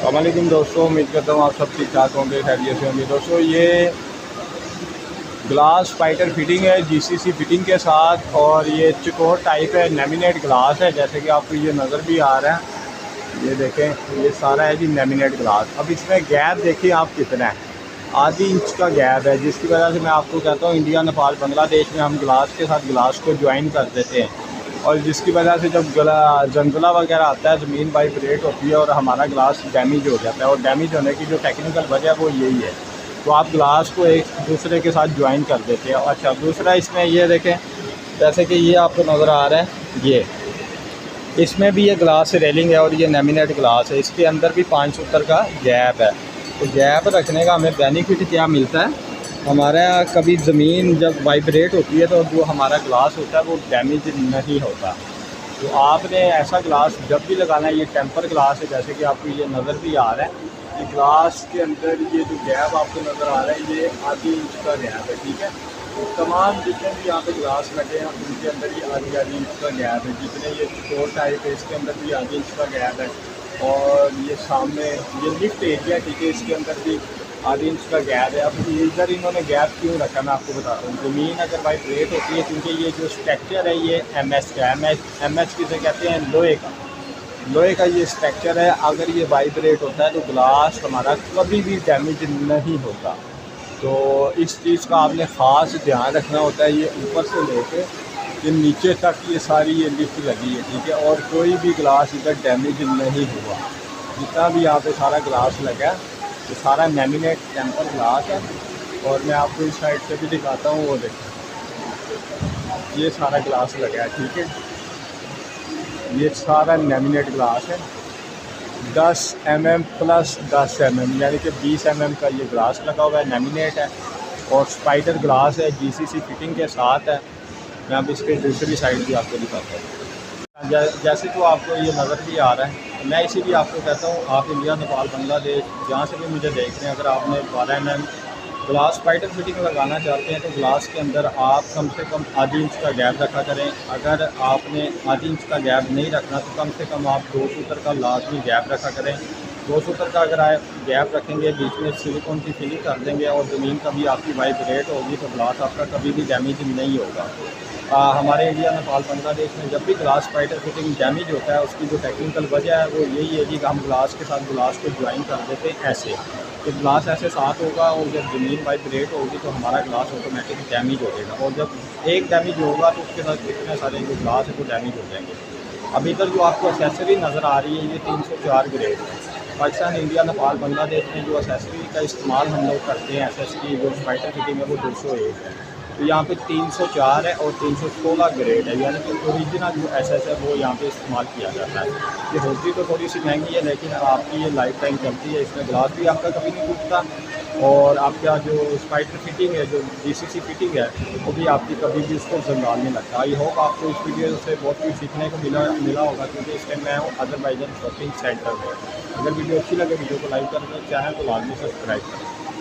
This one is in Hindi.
अस्सलामुअलैकुम दोस्तों, उम्मीद करता हूँ आप सब ठीक ठाक होंगे, खैरियत से होंगे। दोस्तों ये ग्लास फाइटर फिटिंग है जीसीसी फिटिंग के साथ, और ये चकोर टाइप है, लेमिनेट ग्लास है, जैसे कि आपको ये नज़र भी आ रहा है। ये देखें, ये सारा है जी लेमिनेट ग्लास। अब इसमें गैप देखिए आप कितना है, आधी इंच का गैप है, जिसकी वजह से मैं आपको कहता हूँ इंडिया, नेपाल, बांग्लादेश में हम ग्लास के साथ ग्लास को ज्वाइन कर देते हैं, और जिसकी वजह से जब जंगला वगैरह आता है, ज़मीन वाइब्रेट होती है और हमारा ग्लास डैमेज हो जाता है। और डैमेज होने की जो टेक्निकल वजह है वो यही है। तो आप ग्लास को एक दूसरे के साथ ज्वाइन कर देते हैं। अच्छा, दूसरा इसमें ये देखें, जैसे कि ये आपको नज़र आ रहा है, ये इसमें भी ये ग्लास रेलिंग है और ये लेमिनेट ग्लास है। इसके अंदर भी 5 सूत्र का गैप है। तो गैप रखने का हमें बेनिफिट क्या मिलता है, हमारा कभी ज़मीन जब वाइब्रेट होती है तो जो हमारा ग्लास होता है वो डैमेज नहीं होता। तो आपने ऐसा ग्लास जब भी लगाना है, ये टेम्पर ग्लास है, जैसे कि आपको ये नज़र भी आ रहा है, ये ग्लास के अंदर ये जो गैप आपको नज़र आ रहा है ये आधी इंच का गैप है, ठीक है। तो तमाम जितने भी यहाँ पे ग्लास लगे हैं उनके अंदर ये आधी इंच का गैप है। जितने ये चकोर टाइप है इसके अंदर भी आधी इंच का गैप है, और ये सामने ये लिफ्ट एरिया, ठीक है, इसके अंदर भी आधी इंच का गैप है। अब इधर इन्होंने गैप क्यों रखा, मैं आपको बताता हूँ। ज़मीन अगर वाइब्रेट होती है, क्योंकि ये जो स्ट्रक्चर है ये एमएच का, एमएच किसे कहते हैं, लोहे का ये स्ट्रक्चर है। अगर ये वाइब्रेट होता है तो ग्लास हमारा कभी भी डैमेज नहीं होता। तो इस चीज़ का आपने ख़ास ध्यान रखना होता है। ये ऊपर से लेके ये नीचे तक ये सारी ये लिफ्ट लगी है, ठीक है, और कोई भी ग्लास इधर डैमेज नहीं हुआ। जितना भी यहाँ पे सारा ग्लास लगा है ये सारा लेमिनेट टेम्पर ग्लास है। और मैं आपको इस साइड से भी दिखाता हूँ, वो देखिए ये सारा ग्लास लगा है, ठीक है, ये सारा लेमिनेट ग्लास है। 10 mm प्लस 10 mm यानी कि 20 mm का ये ग्लास लगा हुआ है, लेमिनेट है, और स्पाइडर ग्लास है, जीसीसी फिटिंग के साथ है। मैं अब इसके दूसरी साइड भी आपको दिखाता हूँ। जैसे तो आपको ये नज़र भी आ रहा है, तो मैं इसीलिए आपको कहता हूँ, आप इंडिया, नेपाल, बांग्लादेश जहाँ से भी मुझे देख रहे हैं, अगर आपने 12 mm ग्लास स्पाइडर फिटिंग लगाना चाहते हैं तो ग्लास के अंदर आप कम से कम आधी इंच का गैप रखा करें। अगर आपने आधी इंच का गैप नहीं रखना तो कम से कम आप 2 सूत्र का लाजमी गैप रखा करें। 2 सूत्र का अगर आप गैप रखेंगे, बीच में सिलिकॉन की फिलिंग कर देंगे और ज़मीन कभी आपकी वाइब्रेट होगी तो ग्लास आपका कभी भी डैमेज नहीं होगा। हमारे इंडिया, नेपाल, बांग्लादेश में जब भी ग्लास स्पाइडर फिटिंग डैमेज होता है उसकी जो टेक्निकल वजह है वो यही है कि हम ग्लास के साथ ग्लास को ज्वाइन कर देते हैं ऐसे। तो ग्लास ऐसे साथ होगा और जब ज़मीन वाइब्रेट होगी तो हमारा ग्लास ऑटोमेटिक डैमेज हो जाएगा, और जब एक डैमेज होगा तो उसके साथ कितने सारे जो ग्लास है वो डैमेज हो जाएंगे। अब इधर जो आपको एसेसरी नज़र आ रही है ये 304 ग्रेड है। पाकिस्तान, इंडिया, नेपाल, बांग्लादेश में जो एसेसरी का इस्तेमाल हम लोग करते हैं, एसेसरी जो स्पाइडर फिटिंग है वो 201 है। तो यहाँ पे 304 है और 316 ग्रेड है, यानी कि ओरिजिनल जो एसएस है वो यहाँ पे इस्तेमाल किया जाता है। ये होती तो थोड़ी सी महंगी है, लेकिन आपकी ये लाइफ टाइम चलती है। इसमें ग्लास भी आपका कभी नहीं टूटता, और आपका जो स्पाइडर फिटिंग है, जो जीसीसी फिटिंग है, वो भी आपकी कभी भी उसको जंगाल नहीं लगता। आई होप आपको इस वीडियो से बहुत कुछ सीखने को मिला होगा, क्योंकि इस टाइम मैं हूँ अजरबैजान शॉपिंग सेंटर में। अगर वीडियो अच्छी लगे वीडियो को लाइक करना, चैनल को लाजमी सब्सक्राइब करें।